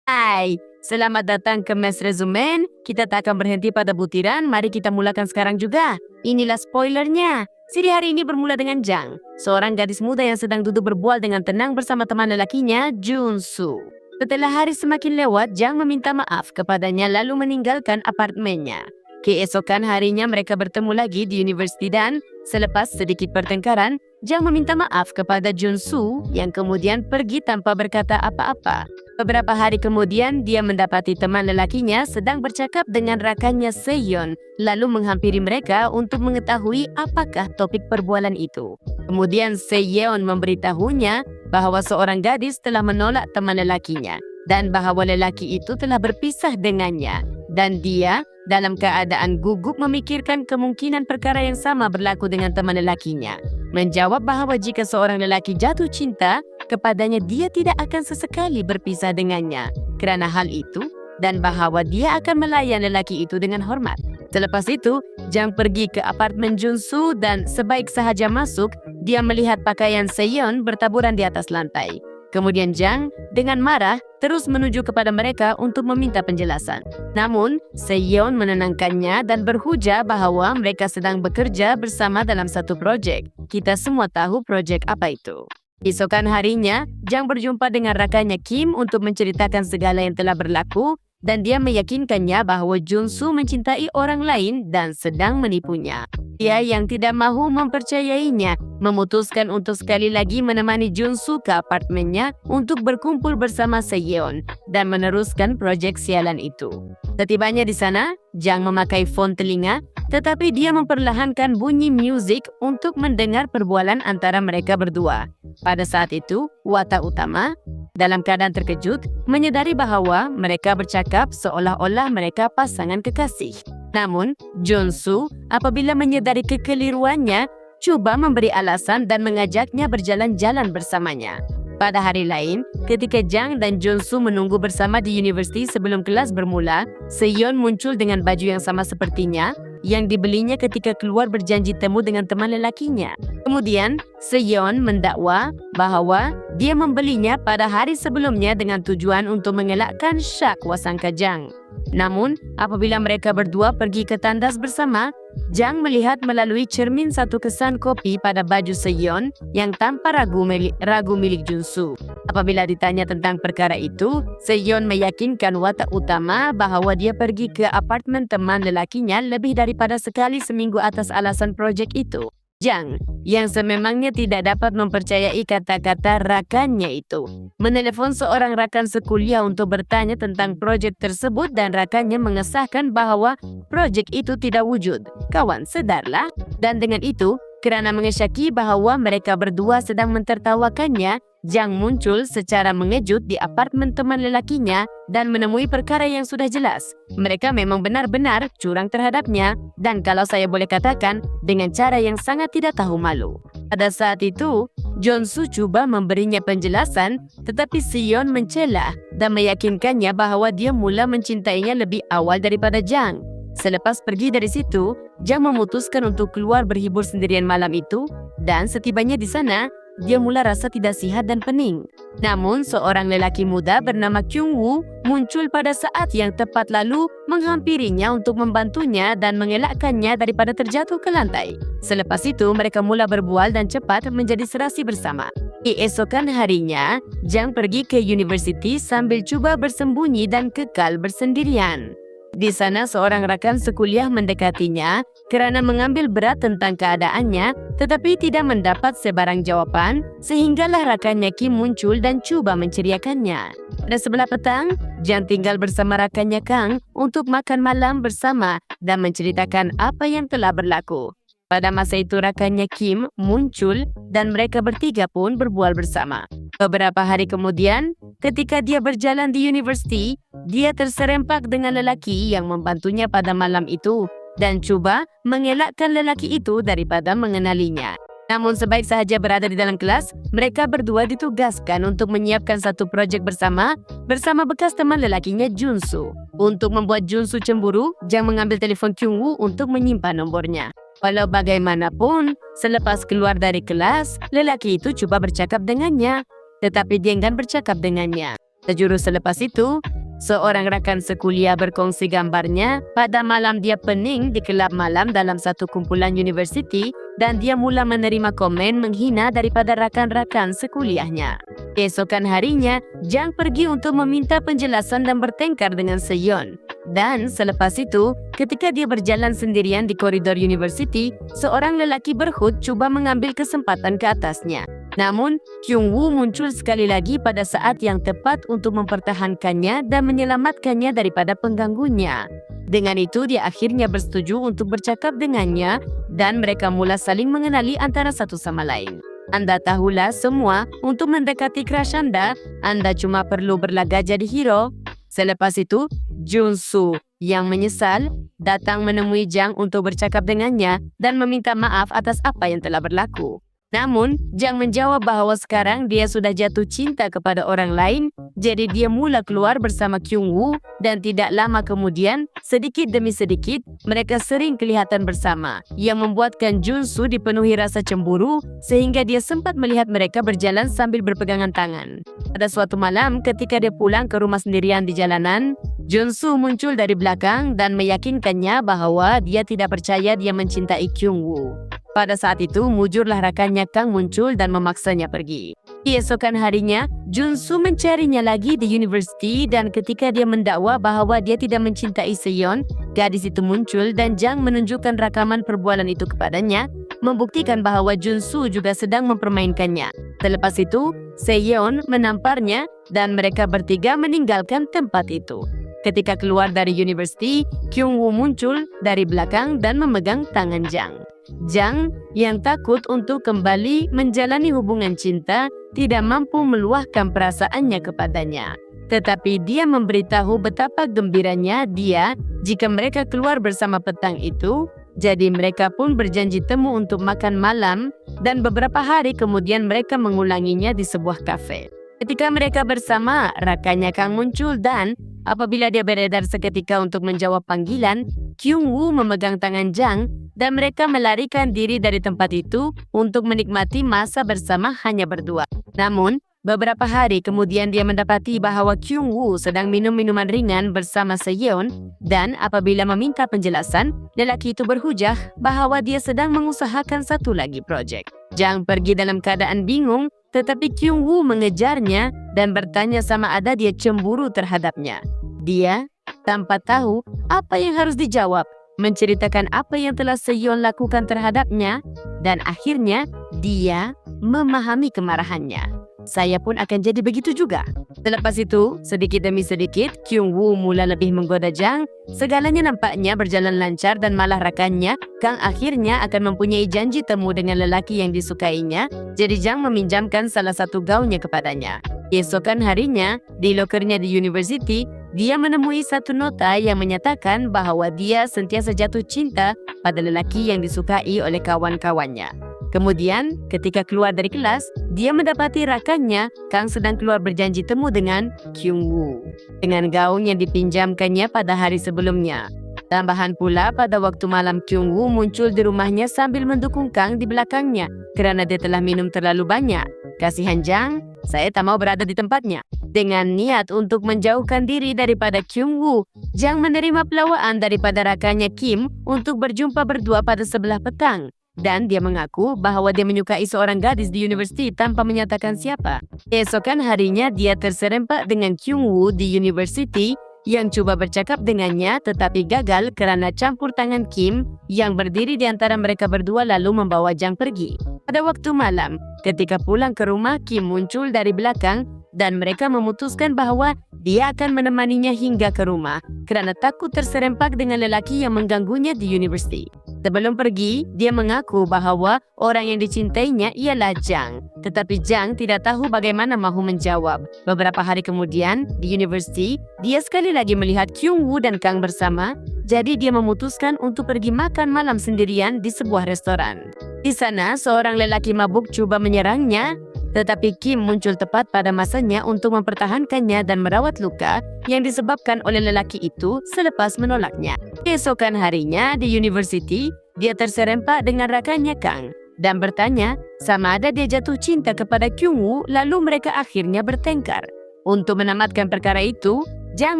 Hai, selamat datang ke Mes Resumen. Kita tak akan berhenti pada butiran, mari kita mulakan sekarang juga. Inilah spoilernya. Siri hari ini bermula dengan Jang, seorang gadis muda yang sedang duduk berbual dengan tenang bersama teman lelakinya, Junsu. Setelah hari semakin lewat, Jang meminta maaf kepadanya lalu meninggalkan apartemennya. Keesokan harinya mereka bertemu lagi di universiti dan selepas sedikit pertengkaran, Jang meminta maaf kepada Junsu yang kemudian pergi tanpa berkata apa-apa. Beberapa hari kemudian, dia mendapati teman lelakinya sedang bercakap dengan rakannya Seyeon, lalu menghampiri mereka untuk mengetahui apakah topik perbualan itu. Kemudian Seyeon memberitahunya bahwa seorang gadis telah menolak teman lelakinya dan bahwa lelaki itu telah berpisah dengannya. Dan dia dalam keadaan gugup memikirkan kemungkinan perkara yang sama berlaku dengan teman lelakinya. Menjawab bahwa jika seorang lelaki jatuh cinta kepadanya, dia tidak akan sesekali berpisah dengannya kerana hal itu dan bahwa dia akan melayan lelaki itu dengan hormat. Selepas itu, Jang pergi ke apartemen Junsu dan sebaik sahaja masuk, dia melihat pakaian Seyeon bertaburan di atas lantai. Kemudian Jang dengan marah terus menuju kepada mereka untuk meminta penjelasan. Namun, Seyeon menenangkannya dan berhujah bahwa mereka sedang bekerja bersama dalam satu proyek. Kita semua tahu proyek apa itu. Esokan harinya, Jang berjumpa dengan rakannya Kim untuk menceritakan segala yang telah berlaku dan dia meyakinkannya bahwa Junsu mencintai orang lain dan sedang menipunya. Dia yang tidak mahu mempercayainya memutuskan untuk sekali lagi menemani Junsu ke apartemennya untuk berkumpul bersama Seyeon dan meneruskan proyek sialan itu. Setibanya di sana, Jang memakai fon telinga, tetapi dia memperlahankan bunyi musik untuk mendengar perbualan antara mereka berdua. Pada saat itu, watak utama dalam keadaan terkejut menyadari bahwa mereka bercakap seolah-olah mereka pasangan kekasih. Namun, Junsu apabila menyadari kekeliruannya, cuba memberi alasan dan mengajaknya berjalan-jalan bersamanya. Pada hari lain, ketika Jang dan Junsu menunggu bersama di universiti sebelum kelas bermula, Seyeon muncul dengan baju yang sama sepertinya yang dibelinya ketika keluar berjanji temu dengan teman lelakinya. Kemudian, Seyeon mendakwa bahwa dia membelinya pada hari sebelumnya dengan tujuan untuk mengelakkan syak wasangka Jang. Namun, apabila mereka berdua pergi ke tandas bersama, Jang melihat melalui cermin satu kesan kopi pada baju Seyeon yang tanpa ragu milik Junsu. Apabila ditanya tentang perkara itu, Seyeon meyakinkan watak utama bahwa dia pergi ke apartemen teman lelakinya lebih daripada sekali seminggu atas alasan proyek itu. Jang, yang sememangnya tidak dapat mempercayai kata-kata rakannya itu, menelepon seorang rakan sekuliah untuk bertanya tentang proyek tersebut dan rakannya mengesahkan bahwa proyek itu tidak wujud. Kawan, sedarlah. Dan dengan itu, kerana mengesyaki bahwa mereka berdua sedang mentertawakannya, Jang muncul secara mengejut di apartemen teman lelakinya dan menemui perkara yang sudah jelas. Mereka memang benar-benar curang terhadapnya dan kalau saya boleh katakan, dengan cara yang sangat tidak tahu malu. Pada saat itu, Junsu coba memberinya penjelasan, tetapi Seyeon mencela dan meyakinkannya bahwa dia mula mencintainya lebih awal daripada Jang. Selepas pergi dari situ, Jang memutuskan untuk keluar berhibur sendirian malam itu dan setibanya di sana, dia mula rasa tidak sihat dan pening. Namun, seorang lelaki muda bernama Kyung-woo muncul pada saat yang tepat lalu menghampirinya untuk membantunya dan mengelakkannya daripada terjatuh ke lantai. Selepas itu, mereka mula berbual dan cepat menjadi serasi bersama. Keesokan harinya, Jang pergi ke universiti sambil cuba bersembunyi dan kekal bersendirian. Di sana seorang rakan sekuliah mendekatinya kerana mengambil berat tentang keadaannya tetapi tidak mendapat sebarang jawapan sehinggalah rakannya Kim muncul dan cuba menceriakannya. Pada sebelah petang, Jang tinggal bersama rakannya Kang untuk makan malam bersama dan menceritakan apa yang telah berlaku. Pada masa itu rakannya Kim muncul dan mereka bertiga pun berbual bersama. Beberapa hari kemudian, ketika dia berjalan di universiti, dia terserempak dengan lelaki yang membantunya pada malam itu dan cuba mengelakkan lelaki itu daripada mengenalinya. Namun sebaik sahaja berada di dalam kelas, mereka berdua ditugaskan untuk menyiapkan satu proyek bersama bekas teman lelakinya Junsu. Untuk membuat Junsu cemburu, Jang mengambil telefon Kyung-woo untuk menyimpan nombornya. Walau bagaimanapun, selepas keluar dari kelas, lelaki itu coba bercakap dengannya, tetapi dia enggan bercakap dengannya. Sejurus selepas itu, seorang rakan sekuliah berkongsi gambarnya pada malam dia pening di kelab malam dalam satu kumpulan universiti dan dia mula menerima komen menghina daripada rakan-rakan sekuliahnya. Keesokan harinya, Jang pergi untuk meminta penjelasan dan bertengkar dengan Seon. Dan selepas itu, ketika dia berjalan sendirian di koridor universiti, seorang lelaki berhut cuba mengambil kesempatan ke atasnya. Namun, Kyung-woo muncul sekali lagi pada saat yang tepat untuk mempertahankannya dan menyelamatkannya daripada pengganggunya. Dengan itu, dia akhirnya bersetuju untuk bercakap dengannya dan mereka mula saling mengenali antara satu sama lain. Anda tahulah semua, untuk mendekati crush Anda cuma perlu berlagak jadi hero. Selepas itu, Jun-soo yang menyesal datang menemui Jang untuk bercakap dengannya dan meminta maaf atas apa yang telah berlaku. Namun, Jang menjawab bahawa sekarang dia sudah jatuh cinta kepada orang lain, jadi dia mula keluar bersama Kyung-woo dan tidak lama kemudian, sedikit demi sedikit, mereka sering kelihatan bersama, yang membuatkan Jun-soo dipenuhi rasa cemburu sehingga dia sempat melihat mereka berjalan sambil berpegangan tangan. Pada suatu malam, ketika dia pulang ke rumah sendirian di jalanan, Jun-soo muncul dari belakang dan meyakinkannya bahawa dia tidak percaya dia mencintai Kyung-woo. Pada saat itu, mujurlah rakannya Kang muncul dan memaksanya pergi. Keesokan harinya, Jun-soo mencarinya lagi di universiti dan ketika dia mendakwa bahawa dia tidak mencintai Seon, gadis itu muncul dan Jang menunjukkan rakaman perbualan itu kepadanya, membuktikan bahawa Jun-soo juga sedang mempermainkannya. Selepas itu, Seon menamparnya dan mereka bertiga meninggalkan tempat itu. Ketika keluar dari universiti, Kyung-woo muncul dari belakang dan memegang tangan Jang. Jang yang takut untuk kembali menjalani hubungan cinta tidak mampu meluahkan perasaannya kepadanya. Tetapi dia memberitahu betapa gembiranya dia jika mereka keluar bersama petang itu. Jadi mereka pun berjanji temu untuk makan malam dan beberapa hari kemudian mereka mengulanginya di sebuah kafe. Ketika mereka bersama, rakannya Kang muncul dan apabila dia beredar seketika untuk menjawab panggilan, Kyung-woo memegang tangan Jang dan mereka melarikan diri dari tempat itu untuk menikmati masa bersama hanya berdua. Namun, beberapa hari kemudian dia mendapati bahawa Kyung-woo sedang minum minuman ringan bersama Seon dan apabila meminta penjelasan, lelaki itu berhujah bahawa dia sedang mengusahakan satu lagi projek. Jang pergi dalam keadaan bingung, tetapi Kyung-woo mengejarnya dan bertanya sama ada dia cemburu terhadapnya. Dia tanpa tahu apa yang harus dijawab, menceritakan apa yang telah Seon lakukan terhadapnya dan akhirnya dia memahami kemarahannya. Saya pun akan jadi begitu juga. Selepas itu, sedikit demi sedikit, Kyung-woo mula lebih menggoda Jang. Segalanya nampaknya berjalan lancar dan malah rakannya, Kang akhirnya akan mempunyai janji temu dengan lelaki yang disukainya. Jadi Jang meminjamkan salah satu gaunnya kepadanya. Keesokan harinya, di lokernya di universiti, dia menemui satu nota yang menyatakan bahawa dia sentiasa jatuh cinta pada lelaki yang disukai oleh kawan-kawannya. Kemudian, ketika keluar dari kelas, dia mendapati rakannya, Kang sedang keluar berjanji temu dengan Kyung-woo dengan gaun yang dipinjamkannya pada hari sebelumnya. Tambahan pula, pada waktu malam Kyung-woo muncul di rumahnya sambil mendukung Kang di belakangnya kerana dia telah minum terlalu banyak. Kasihan Jang, saya tak mau berada di tempatnya. Dengan niat untuk menjauhkan diri daripada Kyung-woo, Jang menerima pelawaan daripada rakannya Kim untuk berjumpa berdua pada sebelah petang. Dan dia mengaku bahawa dia menyukai seorang gadis di universiti tanpa menyatakan siapa. Keesokan harinya dia terserempak dengan Kyung-woo di universiti yang cuba bercakap dengannya tetapi gagal kerana campur tangan Kim yang berdiri di antara mereka berdua lalu membawa Jang pergi. Pada waktu malam, ketika pulang ke rumah, Kim muncul dari belakang dan mereka memutuskan bahawa dia akan menemaninya hingga ke rumah kerana takut terserempak dengan lelaki yang mengganggunya di universiti. Sebelum pergi, dia mengaku bahawa orang yang dicintainya ialah Jang. Tetapi Jang tidak tahu bagaimana mahu menjawab. Beberapa hari kemudian, di universiti, dia sekali lagi melihat Kyung-woo dan Kang bersama. Jadi dia memutuskan untuk pergi makan malam sendirian di sebuah restoran. Di sana, seorang lelaki mabuk cuba menyerangnya. Tetapi Kim muncul tepat pada masanya untuk mempertahankannya dan merawat luka yang disebabkan oleh lelaki itu selepas menolaknya. Keesokan harinya di universiti, dia terserempak dengan rakannya Kang dan bertanya sama ada dia jatuh cinta kepada Kyung-woo lalu mereka akhirnya bertengkar. Untuk menamatkan perkara itu, Jang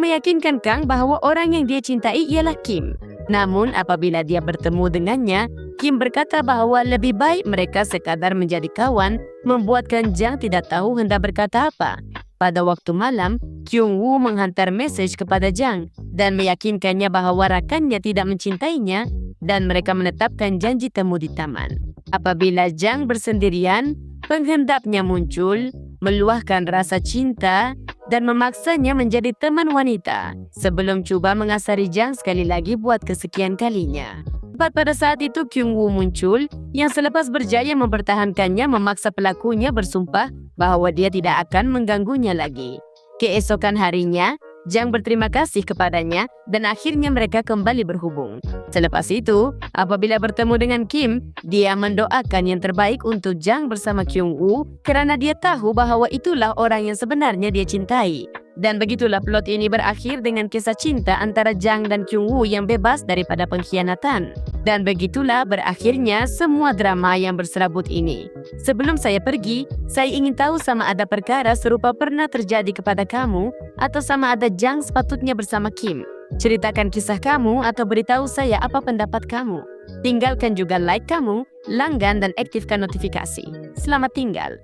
meyakinkan Kang bahwa orang yang dia cintai ialah Kim. Namun apabila dia bertemu dengannya, Kim berkata bahwa lebih baik mereka sekadar menjadi kawan, membuatkan Jang tidak tahu hendak berkata apa. Pada waktu malam, Kyung Woo menghantar mesej kepada Jang dan meyakinkannya bahwa rakannya tidak mencintainya dan mereka menetapkan janji temu di taman. Apabila Jang bersendirian, penghendaknya muncul, meluahkan rasa cinta dan memaksanya menjadi teman wanita sebelum coba mengasari Jang sekali lagi buat kesekian kalinya. Tepat pada saat itu Kyung Woo muncul yang selepas berjaya mempertahankannya memaksa pelakunya bersumpah bahwa dia tidak akan mengganggunya lagi. Keesokan harinya, Jang berterima kasih kepadanya dan akhirnya mereka kembali berhubung. Selepas itu, apabila bertemu dengan Kim, dia mendoakan yang terbaik untuk Jang bersama Kyung Woo karena dia tahu bahwa itulah orang yang sebenarnya dia cintai. Dan begitulah plot ini berakhir dengan kisah cinta antara Jang dan Kyung Woo yang bebas daripada pengkhianatan. Dan begitulah berakhirnya semua drama yang berserabut ini. Sebelum saya pergi, saya ingin tahu sama ada perkara serupa pernah terjadi kepada kamu atau sama ada Jang sepatutnya bersama Kim. Ceritakan kisah kamu atau beritahu saya apa pendapat kamu. Tinggalkan juga like kamu, langgan dan aktifkan notifikasi. Selamat tinggal.